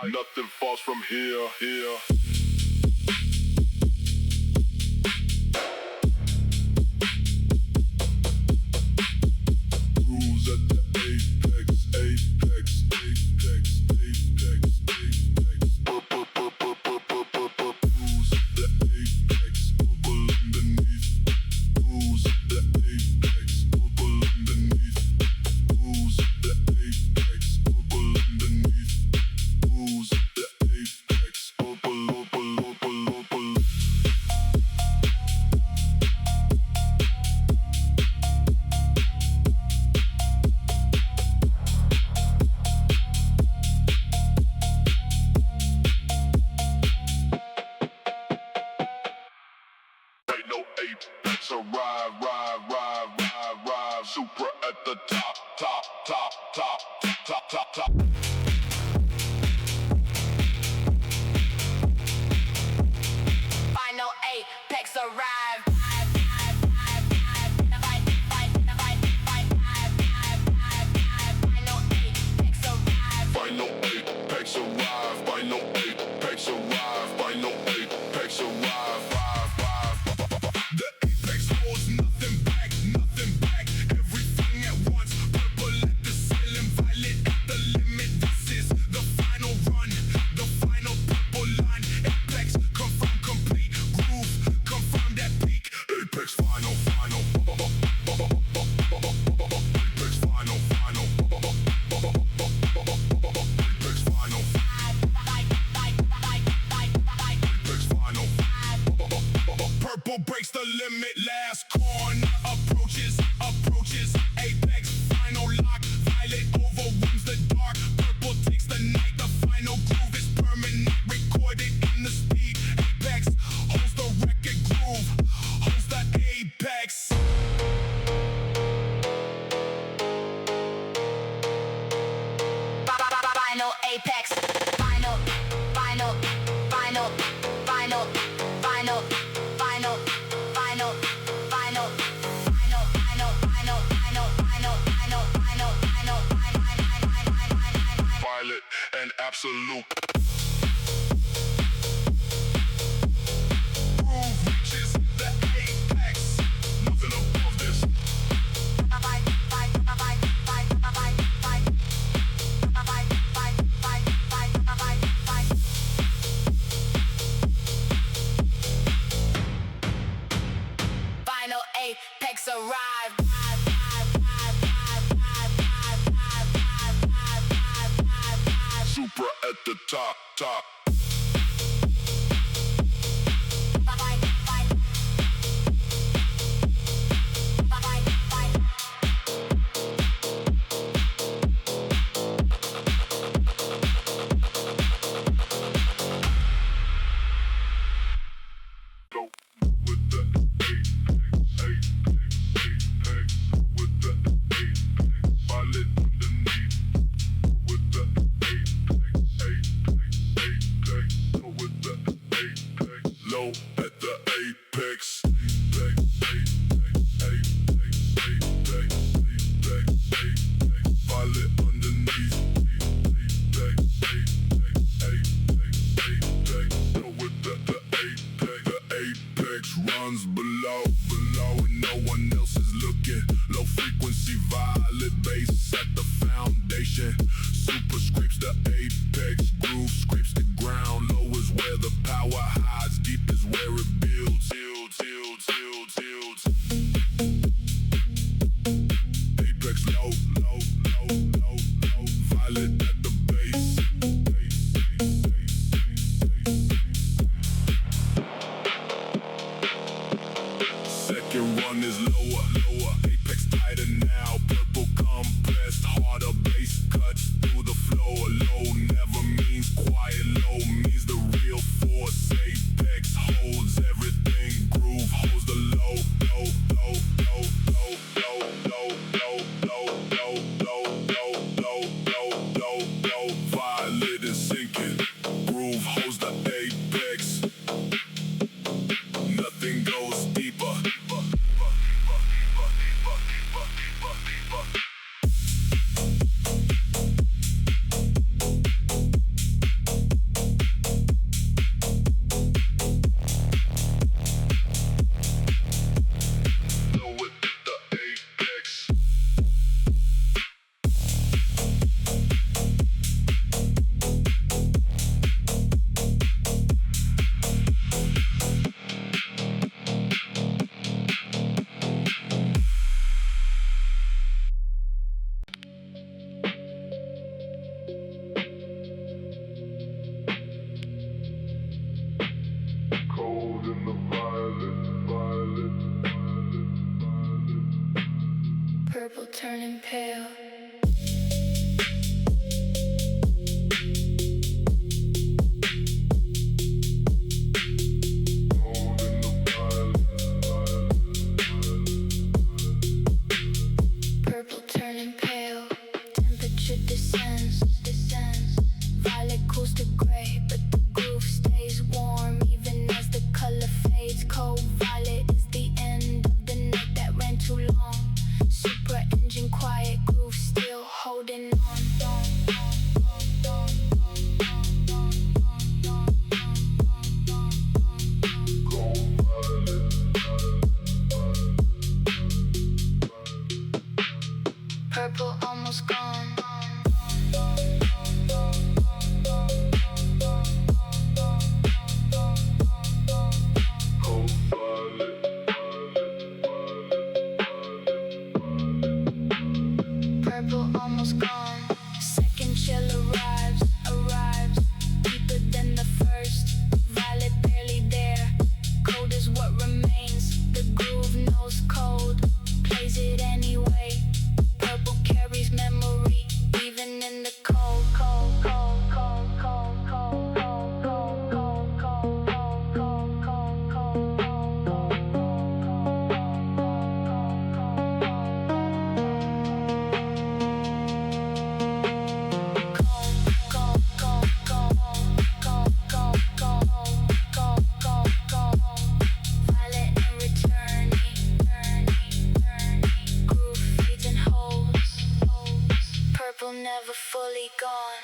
Nothing falls from here. Cruise at the apex. Cruise at the apex, bubble underneath. Cruise at the apex, bubble underneath. Cruise at the apex, bubble underneath. Cruise at the apex, bubble. Ain't no apex, arrive. Supra at the top. Final apex arrive. Final apex arrive. Final apex arrive. Final apex arrive. The apex holds nothing back. Everything at once. Purple at the silent, violet at the limit. This is the final run, the final purple line. Apex confirm complete groove, confirm that peak. Apex final. Apex final. Apex final. Apex final. Purple breaks the limit. Last corner approaches. Apex final lock. Violet overwhelms the dark. Purple takes the night. The final groove is permanent, recorded in the speed. Apex holds the record groove, holds the apex. Final apex. Final. Violet and absolute. Groove reaches the apex. Nothing above this. Final apex arrive. Supra at the top. Go with the apex. With the apex. Violet underneath. With the apex. With the apex. Low at the apex. Violet underneath. With the apex. The apex runs below, and no one else is looking. Low frequency, violet bass at the foundation. Super scrapes the apex, groove scrapes the ground. Low is where the power hides, deep is where it builds. Apex low. Violet at the base. Second run is lower. Apex tighter now. Purple compressed, harder bass cuts through the floor. Low never means quiet. Low means the real force. Apex holds everything. descends. Violet cools to gray, but the groove stays warm even as the color fades. Cold violet is the end of the night that ran too long. Supra engine quiet, groove still holding on. Purple almost gone. Purple almost gone. Second chill arrives deeper than the first. Violet barely there. Cold is what remains. The groove knows cold, plays it anyway. Purple carries memory, even in the cold, cold, cold, cold, cold, cold, cold, cold, cold, cold, cold, cold, cold, Violet and returning, groove fades and holds. Purple never fully gone.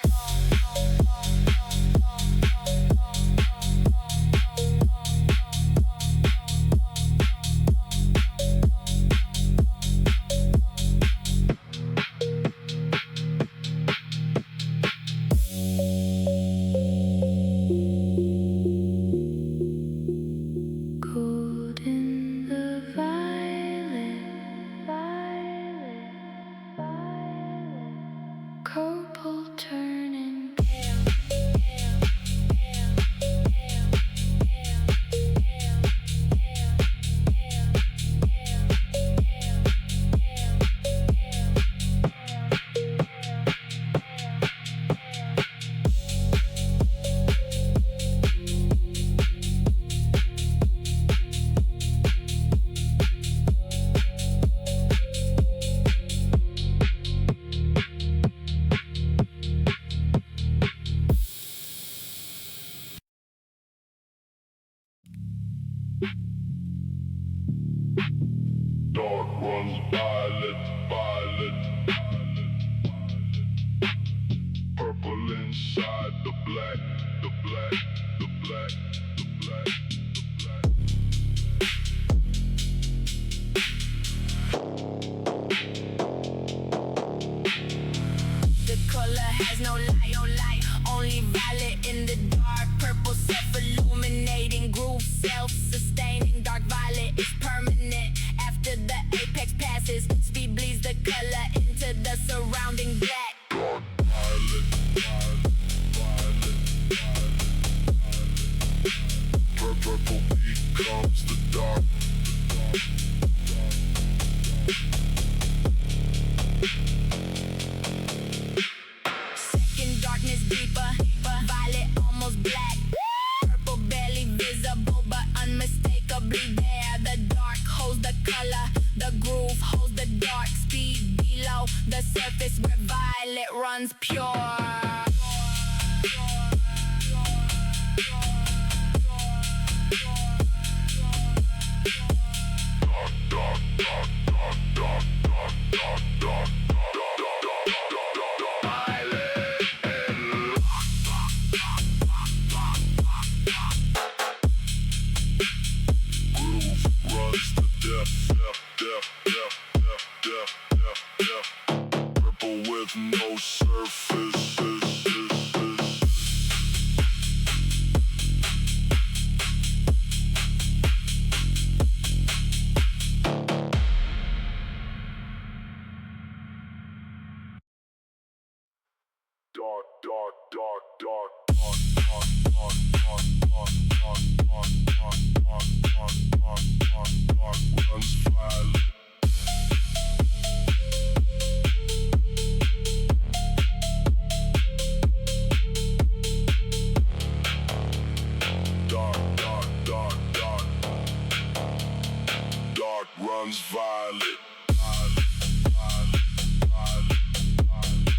Gold in the violet, purple turning pale, Dark runs violet, violet. Purple inside the black, the black, the black, the black, The color has no light, oh light, only violet in the dark. Purple self-illuminating, groove self-sustaining. Dark violet is permanent. After the apex passes, speed bleeds the color into the surrounding black. dark violet, violet, violet, violet. Purple becomes the dark, Second darkness deeper, violet almost black. Purple barely visible but unmistakably there. The dark holds the color, the groove holds the dark. Speed below the surface where violet runs pure. Purple with no surface. Dark, dark, dark, dark, runs violet. Dark, dark, dark, dark. Dark runs violet. Violet, violet, violet, violet.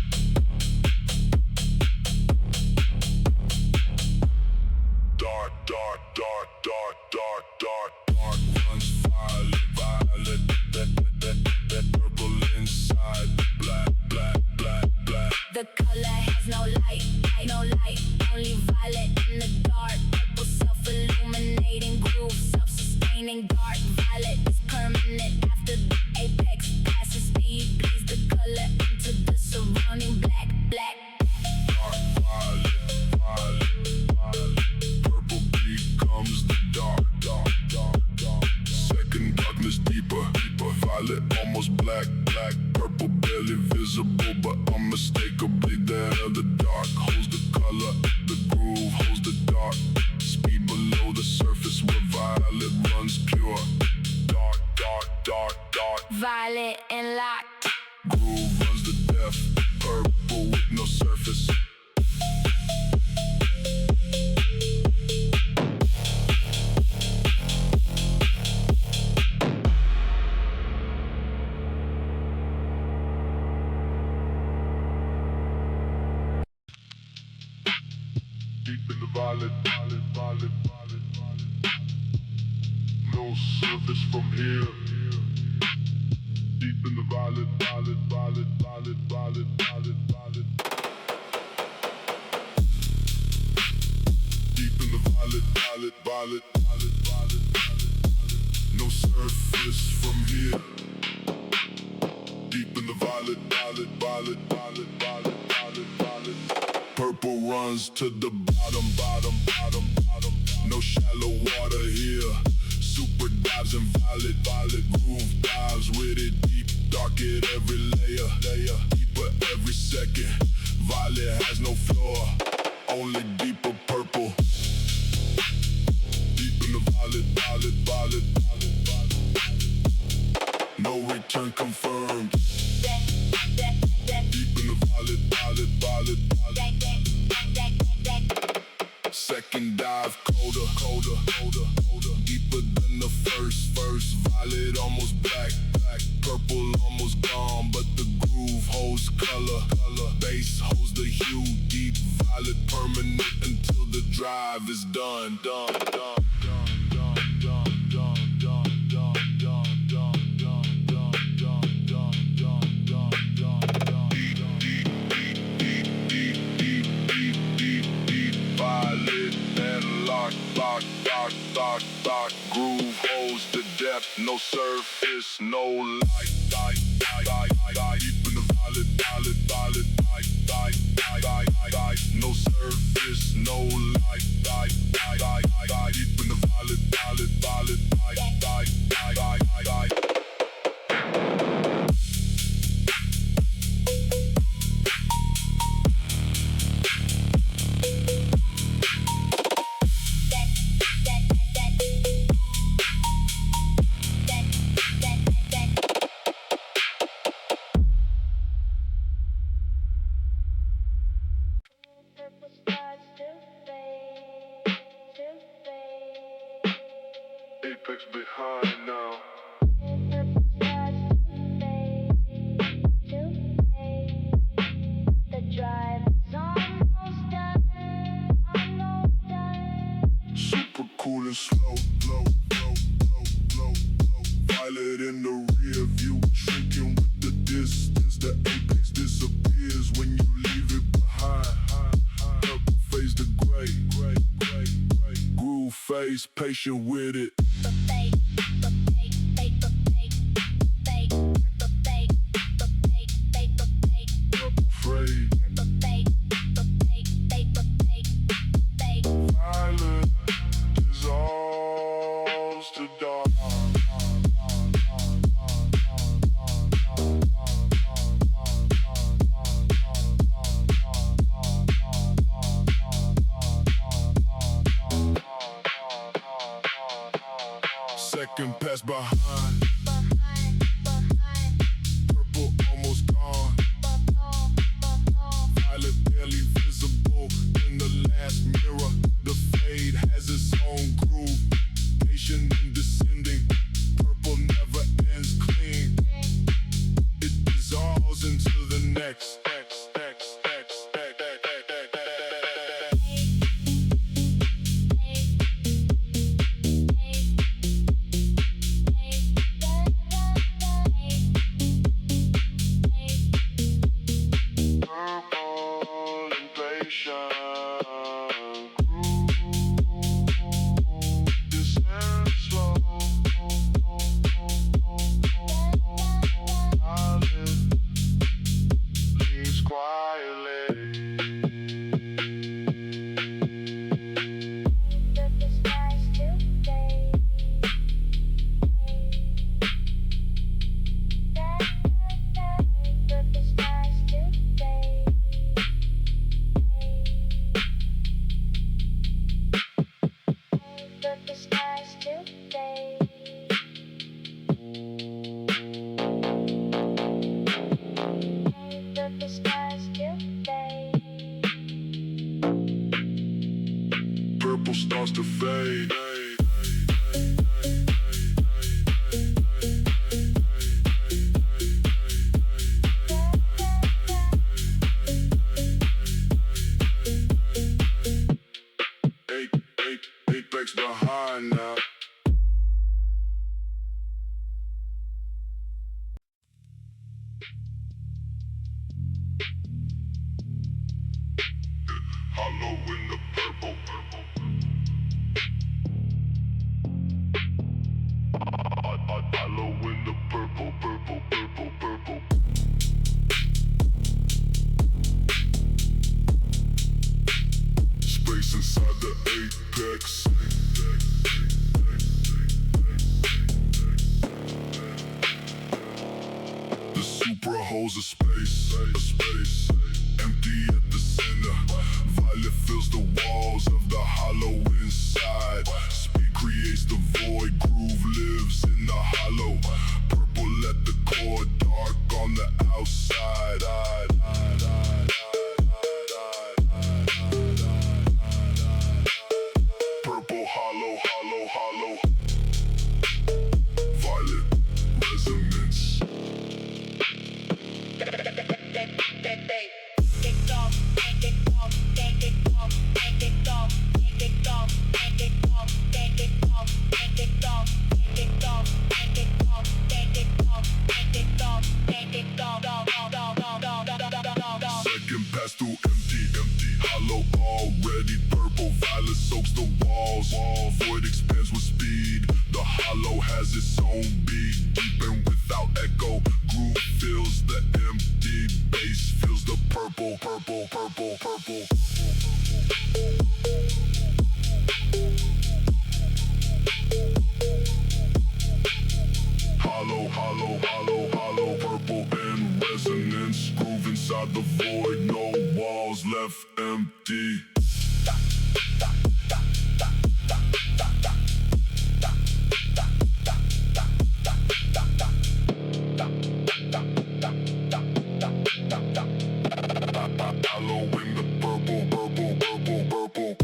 light, no light, only violet in the dark. Purple self-illuminating groove, self-sustaining dark. Violet is permanent after the apex passes speed, bleeds the color into the surrounding black. Dark violet, violet, violet. Purple becomes the dark. Second darkness deeper. Violet almost black. Purple barely visible, but unmistakably there. The dark holds the color, the groove holds the dark. Speed below the surface where violet runs pure. Dark. Violet and lock. Groove runs the depth. Purple with no surface. Deep in the violet. No surface from here. Deep in the violet. Deep in the violet. No surface from here. Deep in the violet. Purple runs to the bottom. No shallow water here. Super dives in violet. Groove dives with it deep. Dark at every layer. Deeper every second. Violet has no floor. Only deeper purple. Deep in the violet. No return confirmed. Deep in the violet. Second dive colder. Deeper than the first. Violet almost black. Purple almost gone, but the groove holds color. Bass holds the hue. Deep violet permanent until the drive is done. Violet and lock. Groove holds the depth. No surface, no light. Deep in the violet. No surface, no light. Deep in the violet. Purple starts to fade. Apex behind now. Purple starts to fade. The drive is almost done. Super cool and slow. Violet in the rear view, shrinking with the distance. The apex disappears when you leave it behind. Purple fades to gray. Groove face, patient with it. Purple frayed. Violet dissolves to dark. Second pass behind. Purple almost gone. Violet barely visible in the last mirror. The fade has its own groove. Patient and descending. Purple never ends clean. It dissolves into the next. Purple starts to fade. Apex behind now. Hollow in the purple. Hollow in the purple, purple, purple, purple. Space inside the apex. The Supra holds a space. Empty at the center. Violet fills the walls of the hollow inside. Speed creates the void. Groove lives in the hollow. Purple at the core, dark on the outside. Purple hollow, hollow, hollow. Violet resonance. Second pass through empty, hollow already. Purple violet soaks the walls. Void expands with speed. The hollow has its own beat, deep and without echo. Groove fills the empty, bass fills the purple, purple, purple, purple. Hollow, hollow, hollow, hollow, purple in resonance. Groove inside the void, no walls left empty. Hollow in the purple, purple, purple, purple.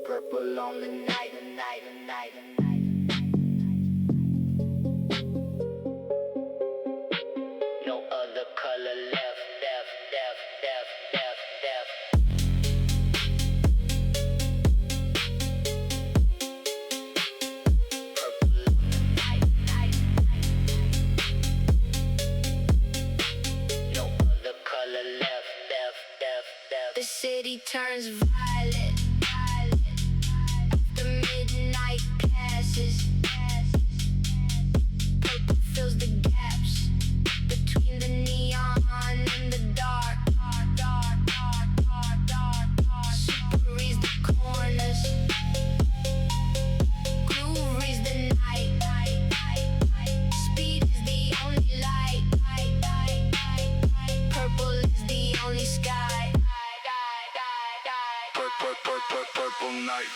Purple on the night, the night, the night, the night. No other color left, left, left, left, left, left. Purple on the night, night, night. No other color left, left, left, left. The city turns violet. Midnight passes. Purple fills the gaps between the neon and the dark. Super reads the corners. Groove reads the night. Speed is the only light. Purple is the only sky. Purple night.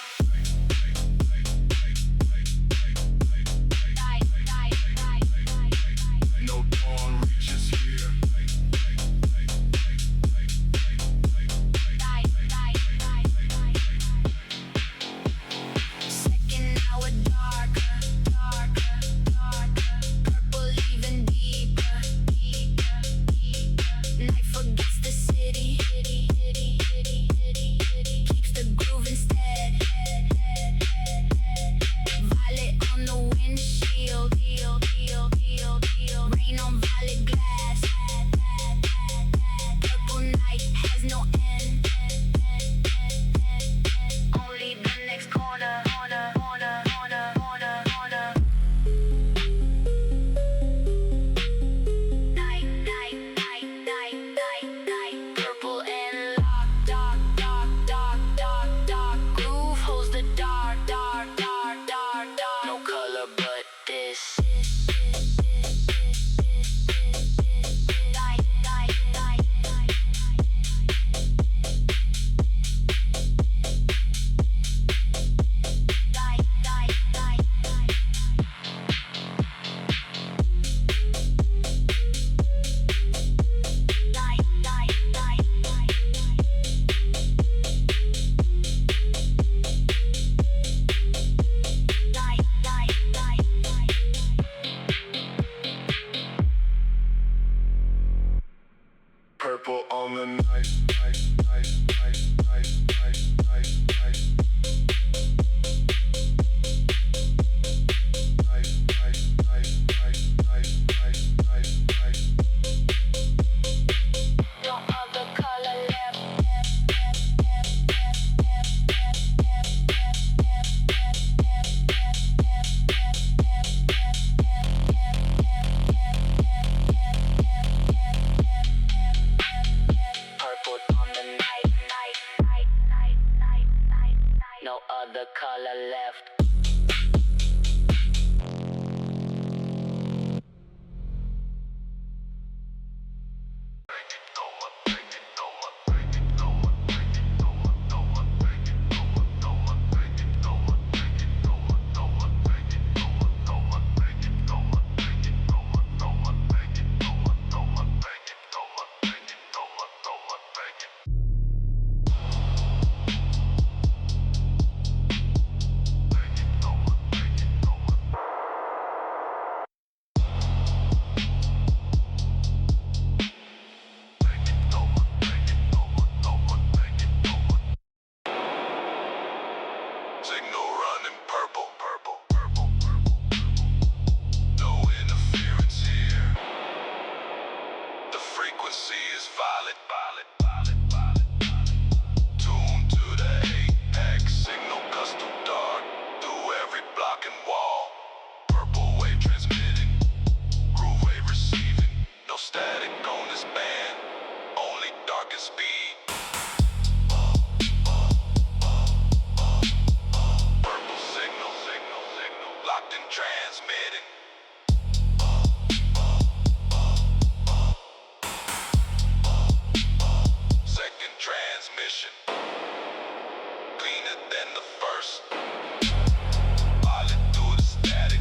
connecting, transmitting. Second transmission, cleaner than the first. Pilot through the static,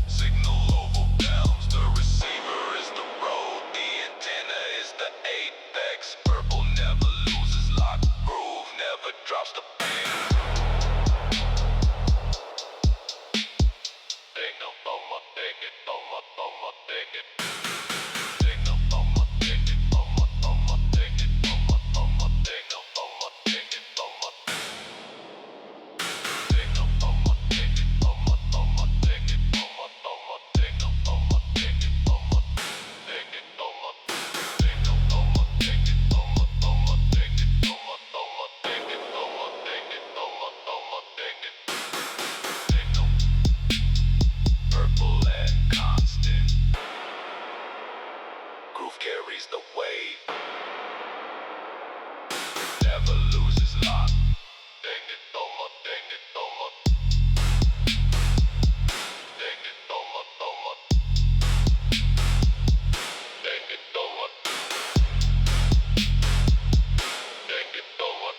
signal over bounds. The receiver is the road, the antenna is the apex. Purple never loses lock, groove never drops the pen. Signal on my ticket, on my ticket. Signal on my ticket, on my ticket, on my signal on my ticket, on my signal on my ticket, on my ticket, on my signal on my ticket, on my ticket, on my signal on my ticket, on my ticket, on my ticket, on my ticket, on my ticket. Signal purple and constant. Groove carries the wave. Never loses lock. Ding it, toma, ding it, toma. Ding it, toma, toma. Ding it, toma. Ding it, toma.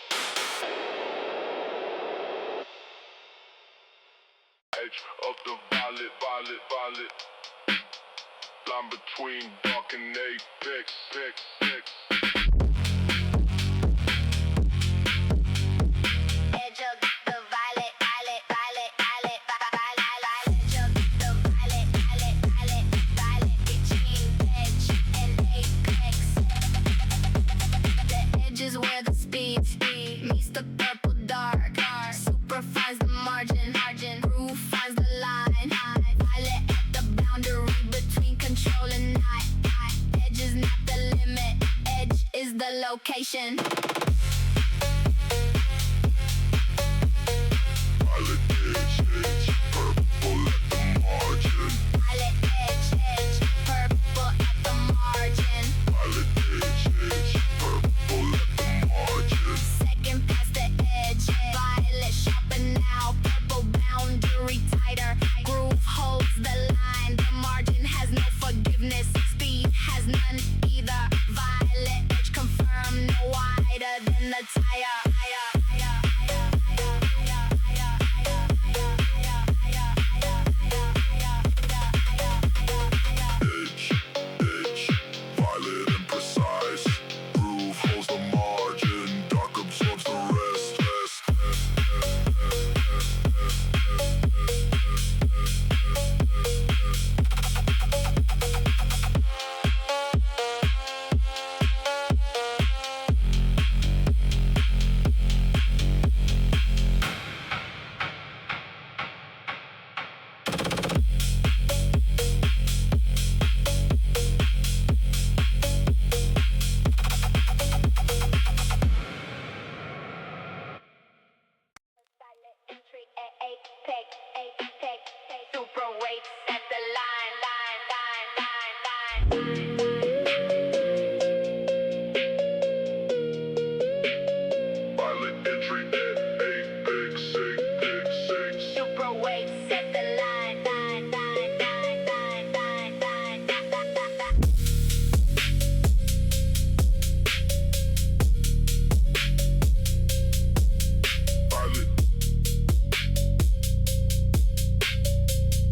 Edge of the violet, violet, violet. Line between dark and apex, six, six. Edge of the violet, violet, violet, violet, violet. Edge of the violet, violet, violet, violet. Between edge and apex. The edge is where the speed meets the purple dark. Supra finds the margin, groove finds the line. Violet at the boundary between control and night. Edge is not the limit, edge is the location. Violet edge, edge, purple at the margin. Violet edge, purple at the margin. Violet edge, edge, purple at the margin. Second past the edge, violet sharper now. Purple boundary tighter, groove holds the line. The margin has no forgiveness, speed has none either. Violet edge confirmed, no wider than the tire. Edge, edge, violet and precise. Groove holds the margin, dark absorbs the rest. Entry apex. Super waits at the line. Violet entry at apex, apex. Super waits at the line. Violet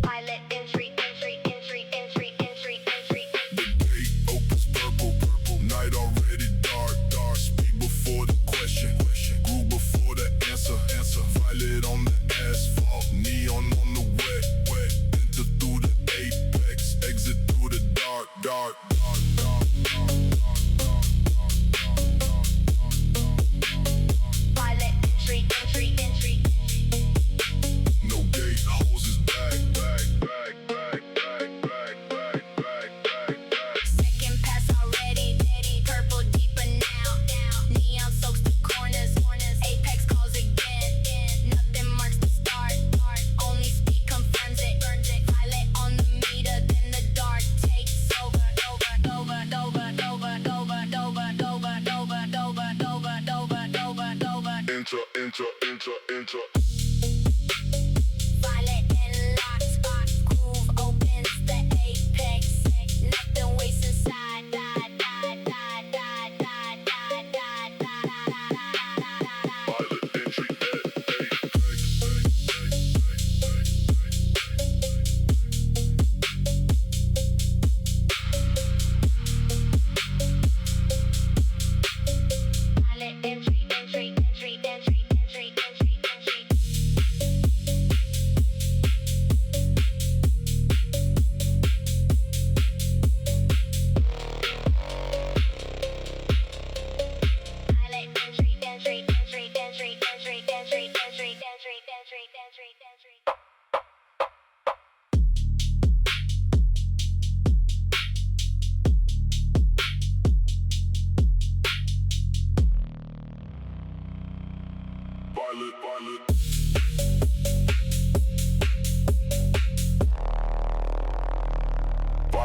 Pilot entry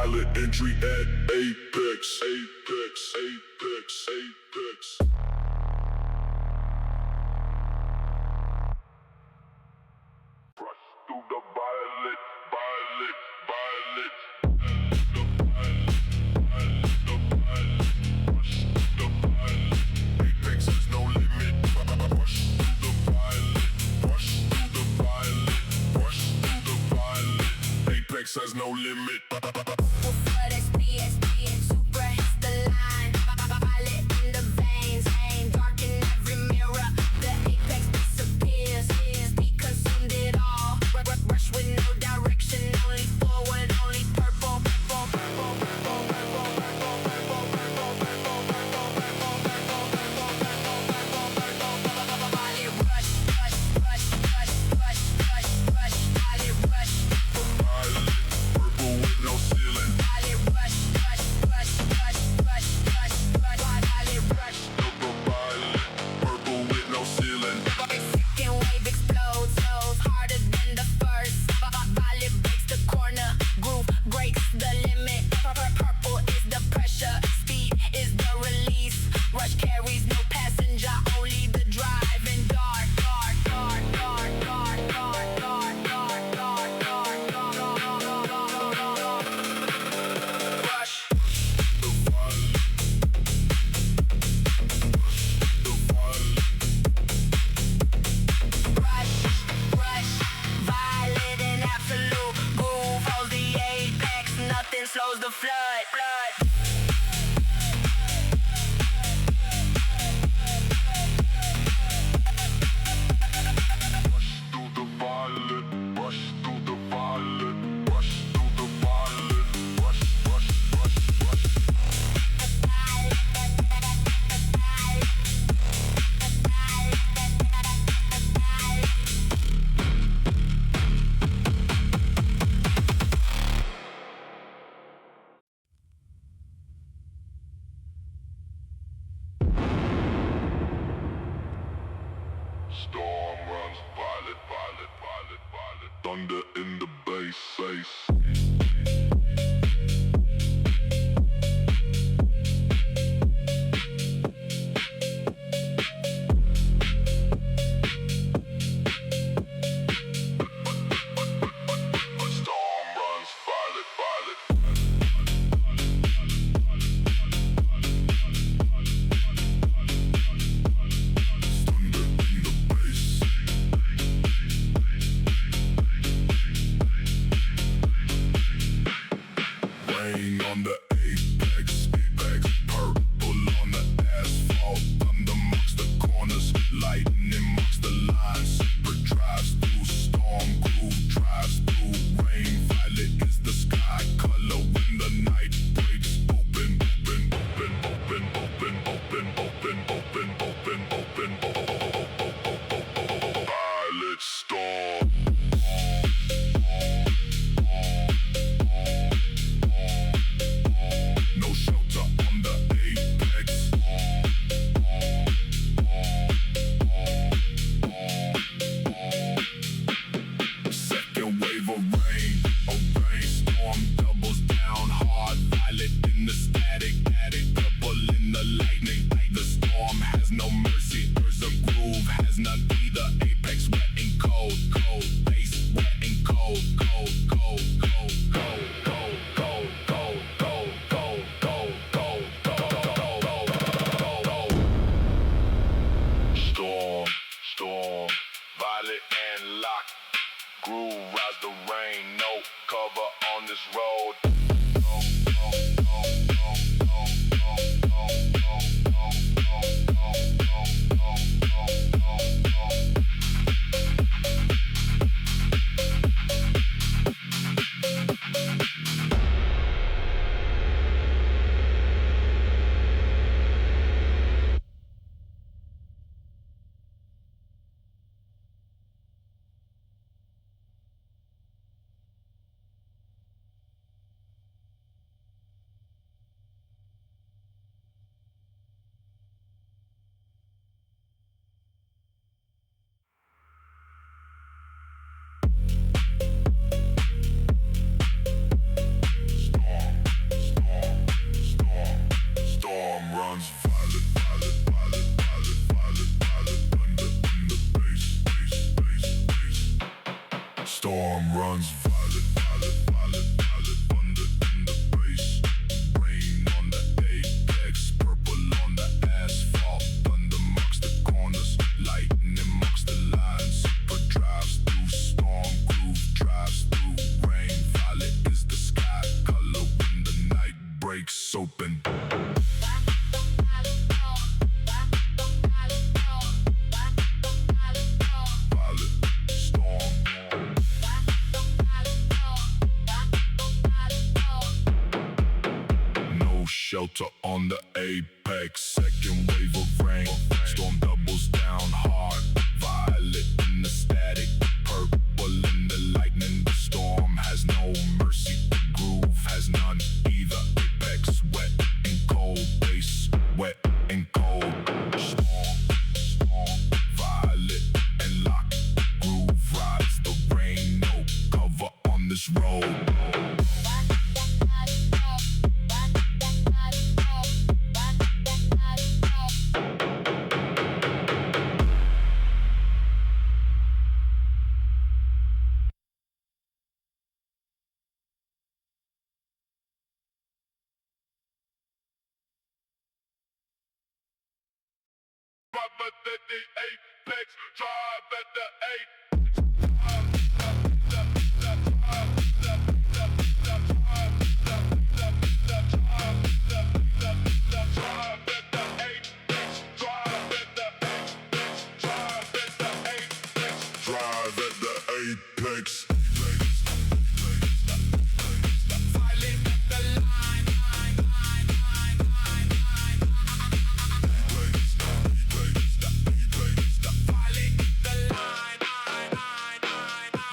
Violet entry at apex, apex, apex, apex. Rush through the violet, violet, violet. Apex has no limit. Rush through the violet, rush through the violet, rush through the violet. Apex has no limit. What SPSP and Supra hits the line. Violet in the veins, aim dark in every mirror. The apex disappears. We consumed it all. Rush with no direction, only forward, only purple. Violet rush, rush, rush, rush, rush, rush, rush. Violet rush. Violet, purple with no ceiling. Violet rush, rush, rush, rush, rush, rush, rush. Violet rush. Violet, purple with no ceiling. Second wave explodes, flows harder than the first. Violet breaks the corner, groove breaks the limit. Purple is the pressure, speed is the release. Rush carries no passenger, only the driving. Dark, dark, dark, dark, dark, dark, dark, dark, dark, dark, dark. Rush. The violet, the violet. Rush, rush, violet and absolute groove holds the apex, nothing slows the flood, flood. Through the violet, rush through the violet, rush through the violet, rush, rush, rush, rush. Storm runs violet, violet, violet, violet. Thunder in the bass, bass. Storm runs violet, violet. Thunder in the bass. Rain on the apex, apex. Purple on the asphalt. Thunder marks the corners, lightning marks the lines. Super drives through storm, groove drives through rain. Violet is the sky color when the night breaks. Open, open, open, open, open, open, open, open, open, open, open. Violet storm. No shelter on the apex. Second wave of rain, a rainstorm doubles down hard. Violet in the static, static, purple in the lightning. The storm has no mercy, there's a groove, has none either. Apex wet and cold, cold, base wet and cold, cold, cold, cold, cold, cold, cold, cold, cold, cold, cold, cold, cold, cold. Storm, storm, violet and lock. Groove rise the rain, no cover on this road. breaks open. Shelter on the apex, second wave of rain. Storm doubles down hard, violet in the static, purple in the lightning. The storm has no mercy, the groove has none either. Apex wet and cold, base wet and cold. Storm, violet and lock. Groove rides the rain, no cover on this road. But the apex drive at the apex.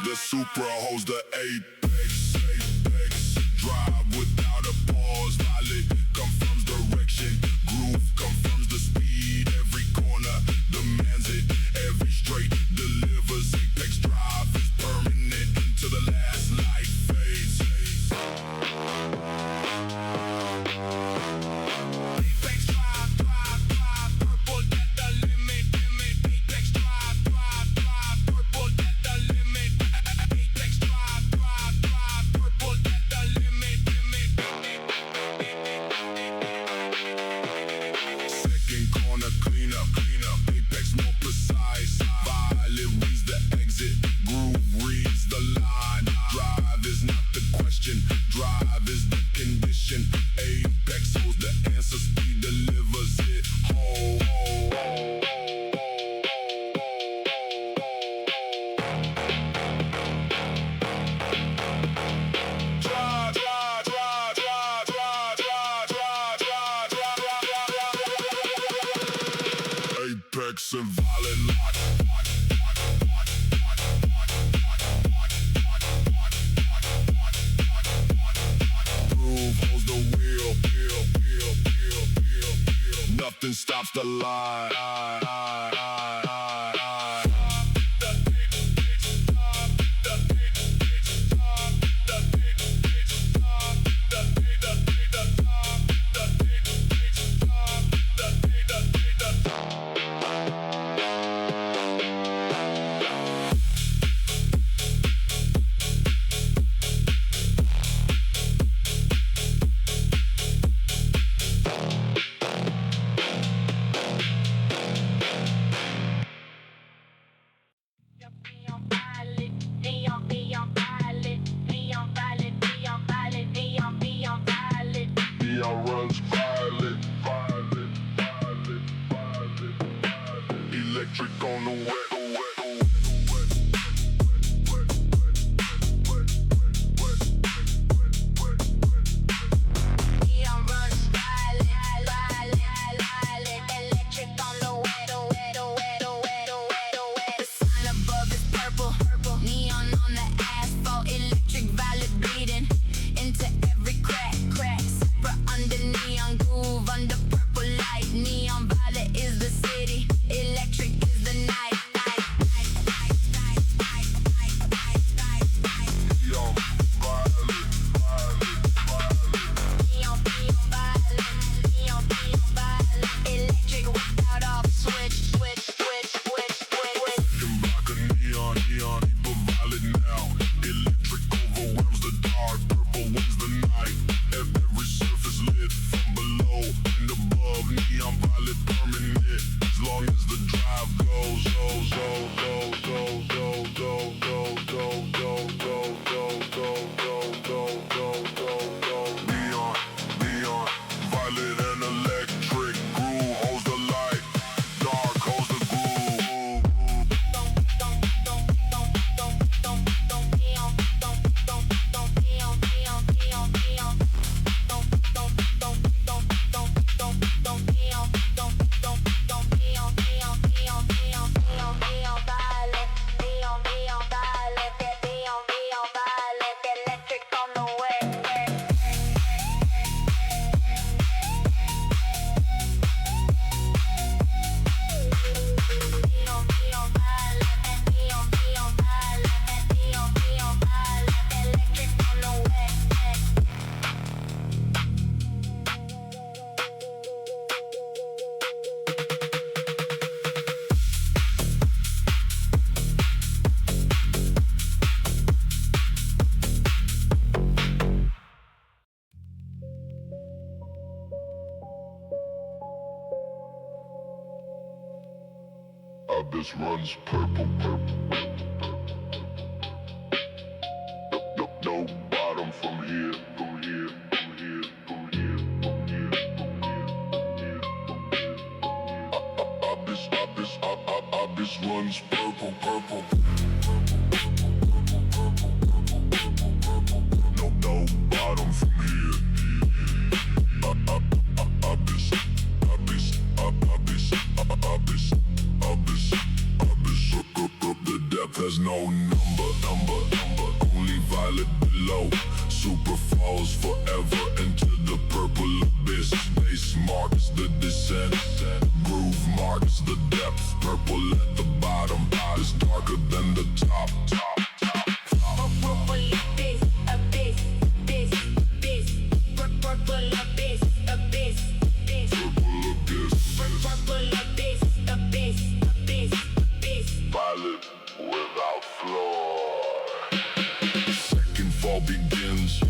The Supra holds the apex, drive without a pause, violet confirms direction, groove confirms the speed, every corner demands it, every straight delivers, apex drive is permanent into the last life phase. Apex drive, purple at the limit, apex drive, purple at the limit. Second corner, clean up, apex more precise. Violet reads the exit, groove reads the line. Drive is not the question, drive is the condition. Apex holds the answer, speed delivers it. Ho, ho, ho. Apex and violent lock. Groove holds the wheel. Nothing stops the line. Abyss runs purple, purple. No bottom from here, from here, from here, from here, from here, from here, from here, from here. Abyss runs purple, purple. No bottom from here. Abyss, abyss, abyss, abyss, abyss, abyss. The depth has no number. Only violet below. Super falls forever into the purple abyss. Base marks the descent. Groove marks the depth. Purple at the bottom. Is darker than the top. Purple abyss, abyss, abyss, abyss. Purple abyss, abyss, abyss. Purple abyss. Purple abyss, abyss, abyss, abyss. Violet without floor. Second fall begins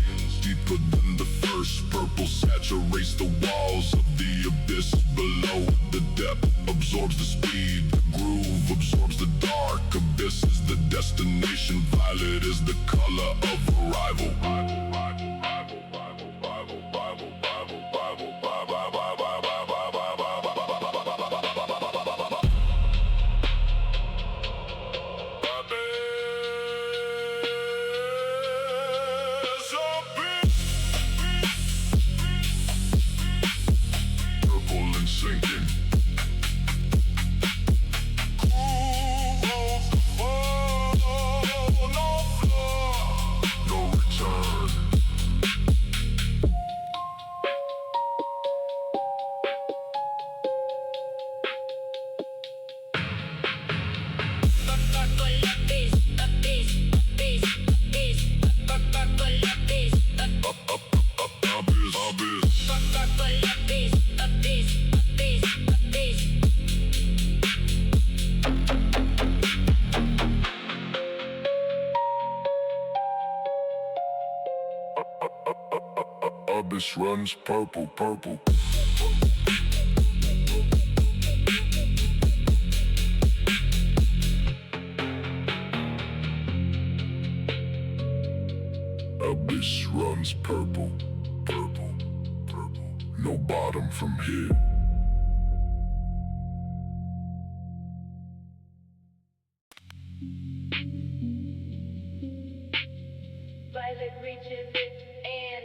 deeper than the first. Purple saturates the walls of the abyss below. The depth absorbs the speed. The groove absorbs the dark. Abyss is the destination. Violet is the color of arrival. Purple and sinking. No return. Purple abyss, abyss, abyss, abyss. Purple abyss, Abyss, abyss. purple abyss, abyss, abyss, abyss. Abyss runs purple, purple. Abyss runs purple, purple, purple. No bottom from here. Violet reaches it and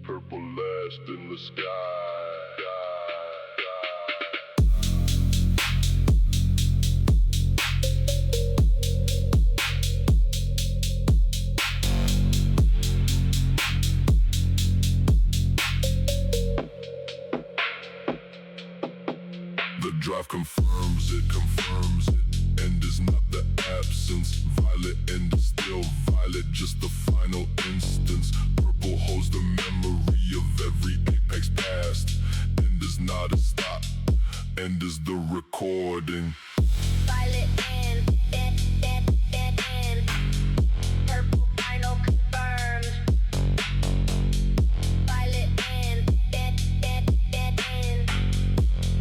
Purple last in the sky. The drive confirms it. End is not the absence. Violet end is still violet, just the final instance. Purple holds the memory of every apex past. End is not a stop. End is the recording. Violet and purple final confirmed. Violet and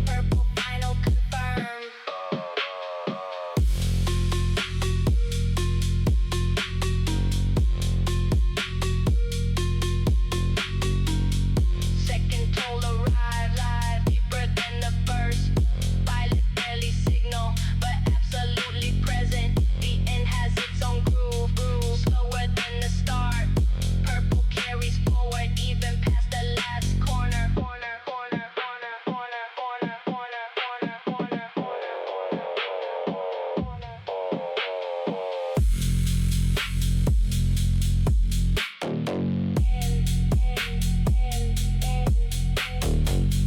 purple final confirmed. Second toll arrived, live deeper than the first. Violet barely signal, but absolutely present. The end has its own groove, slower than the start. Purple carries forward, even past the last corner.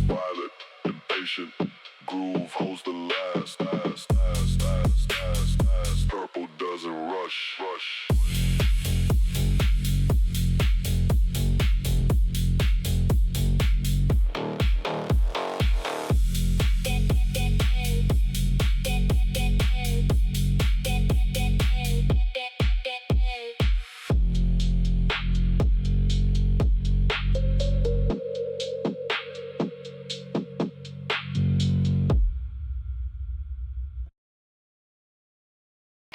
Violet, impatient, groove holds the last. Purple doesn't rush.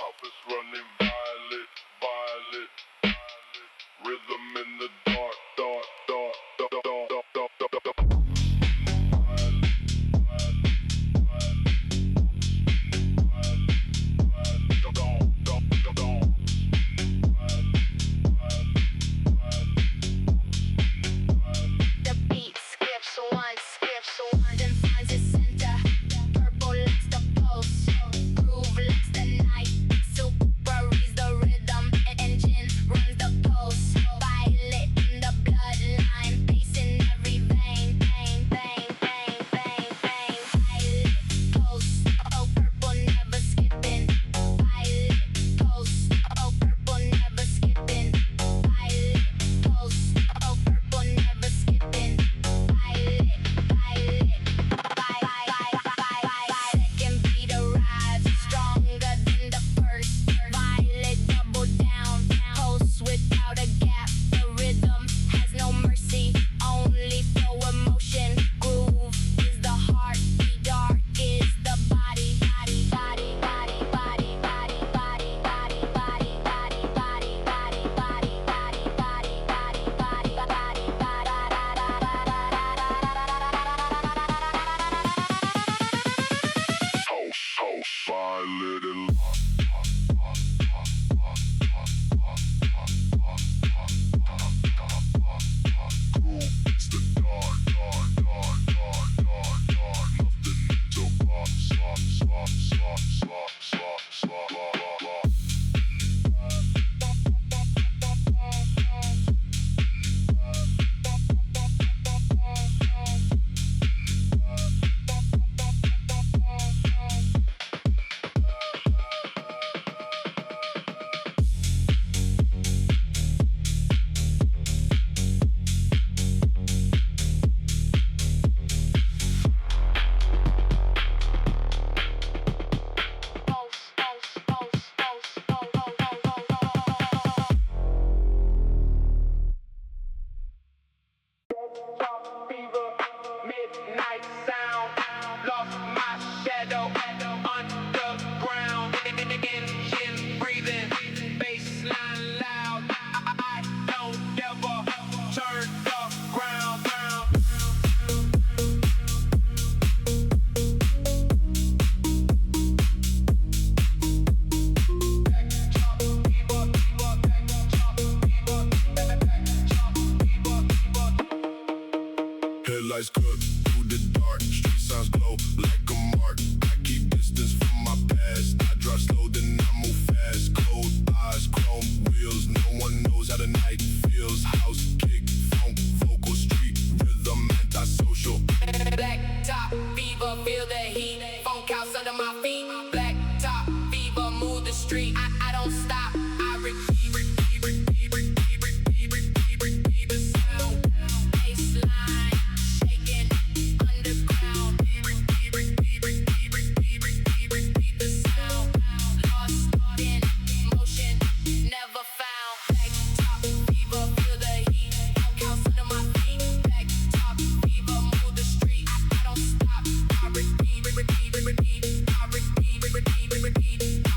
Office running violet, violet, violet. Rhythm in the dark, dark, dark, dark, dark, dark, dark, dark, dark. The beat skips one, then finds its center. Purple lights the pulse, groove lights the night. Super reads the rhythm, engine runs the pulse. Violet in the bloodline, pacing every vein, vein, vein, vein, vein, vein. Violet pulse, oh purple never skipping. Violet pulse, oh purple never skipping. Violet pulse, oh purple never skipping. Violet, violet, second beat arrives, stronger than the first. Violet double down, pulse without a gap. The rhythm has no mercy, only flow emotion. Groove is the heart, dark is the body, body, body, body, body, body, body, body, body, body, body, body, body, body, body, body, body, Violet and it's the dark, dark, dark, dark, dark, dark. Nothing to pop, swap, swap, swap, swap, swap, swap, swap. Fever, midnight sound, lost my shadow underground. Engine breathing, bassline loud. I don't ever turn the ground. Headlights cut through the dark, street signs glow like a mark. I keep distance from my past. I drive slow, then I move fast. Cold eyes, chrome wheels. No one knows how the night feels. House kick, funk, vocal, street rhythm, antisocial. Black top fever, feel the heat. Phonk house under my feet. Black top fever, move the street. I don't stop. I repeat the sound. Baseline shaking underground. Repeat the sound. Lost in motion, never found. Black top fever, feel the heat. Phonk house under my feet. Black top fever, move the street. I don't stop. I repeat. I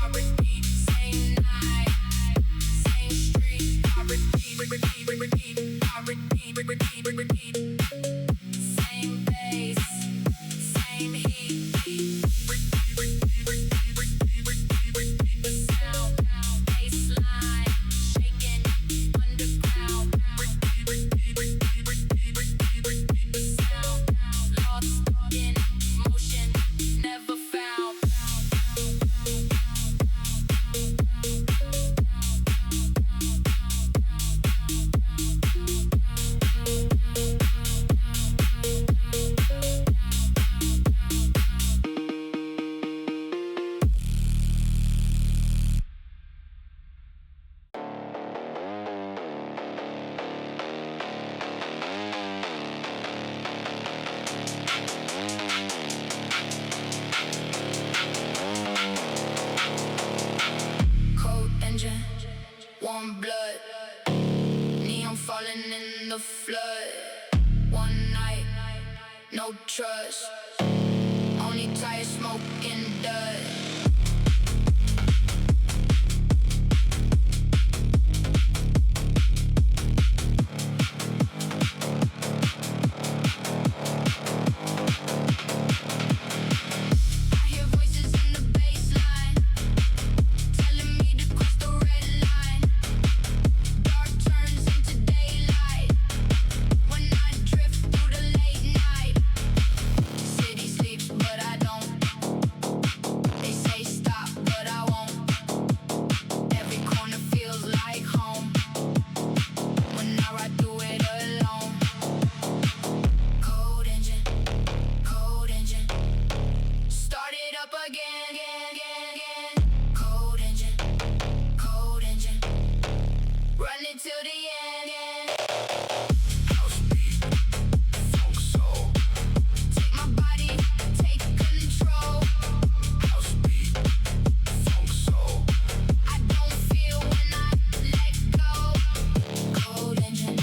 repeat. Same night, same street. I repeat. Same bass, same heat. The sound, baseline, shaking underground. The sound, lost in motion, never found. Cold engine, warm blood, neon falling in the flood. One night, no trust, only tires smoke and dust. till the end. House beat, funk soul. Take my body, take control. House beat, funk soul. I don't feel when I let go. Cold engine,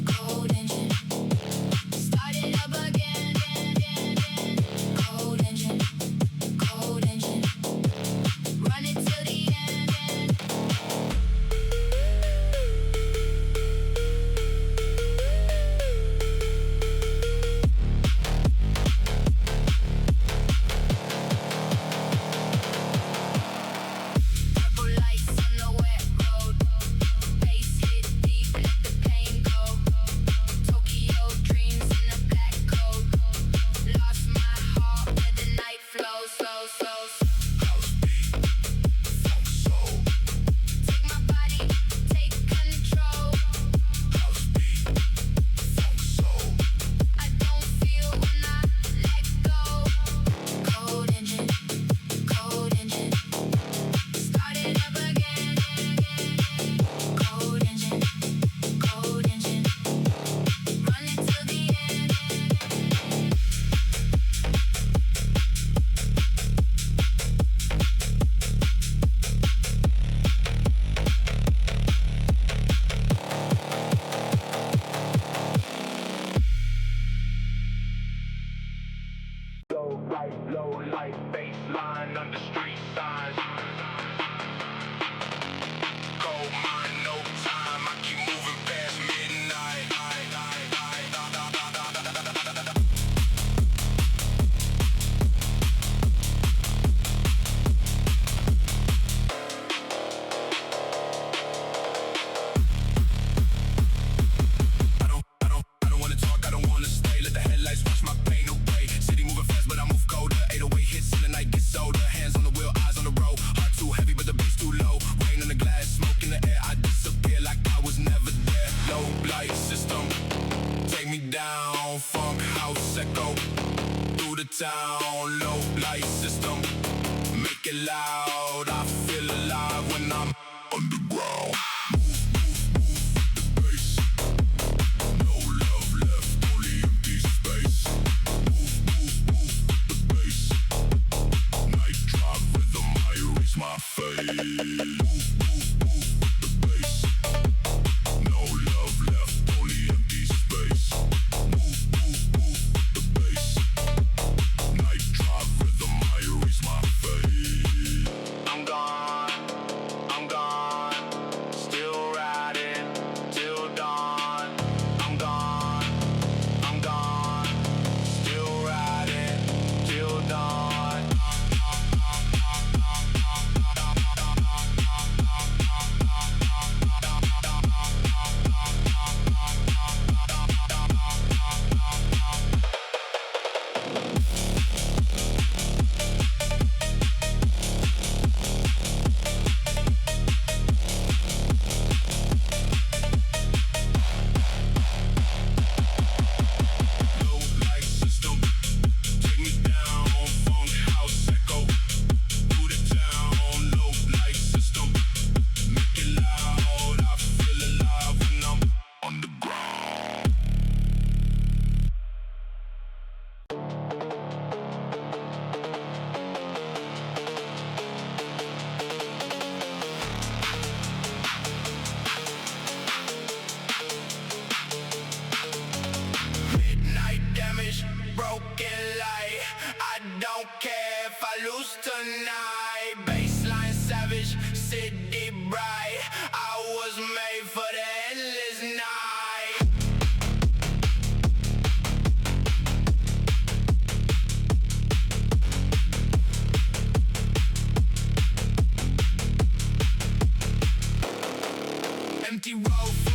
cold engine. Start it up again. Cold engine, cold engine. Run it till the end. Purple lights on the wet road. Bass hit deep, let the pain go. Tokyo dreams in a black coat. Lost my heart where the night flows, slow. House beat, funk soul. Take my body, take control. House beat, funk soul. I don't feel when I let go. Cold engine, cold engine. Start it up again. Cold engine, cold engine. Run it till the end. Low light, baseline under street signs. Gold mine, no time. I keep moving past midnight. I don't wanna talk. I don't wanna stay. Let the headlights wash my pain away. City moving fast, but I move colder. 808 hits and the night gets older. Hands on the wheel, eyes on the road. Heart too heavy, but the bass too low. Rain on the glass, smoke in the air. I disappear like I was never there. Low light system, take me down. Funk house echo through the town. Low light system, make it loud. I feel alive when I'm underground. Move the bass. No love left, only empty space. Move the bass. Night drive rhythm, I erase my face. Move the bass. No love left, only empty space. Move the bass. Night drive rhythm, I erase my face. I'm gone, still riding till dawn. I'm gone, still riding till dawn. Low light system, take me down. Funk house echo through the town. Low light system, make it loud. I feel alive when I'm underground. Midnight damage, broken light. I don't care if I lose tonight. Baseline savage, city bright. I was made for the endless night. Empty road.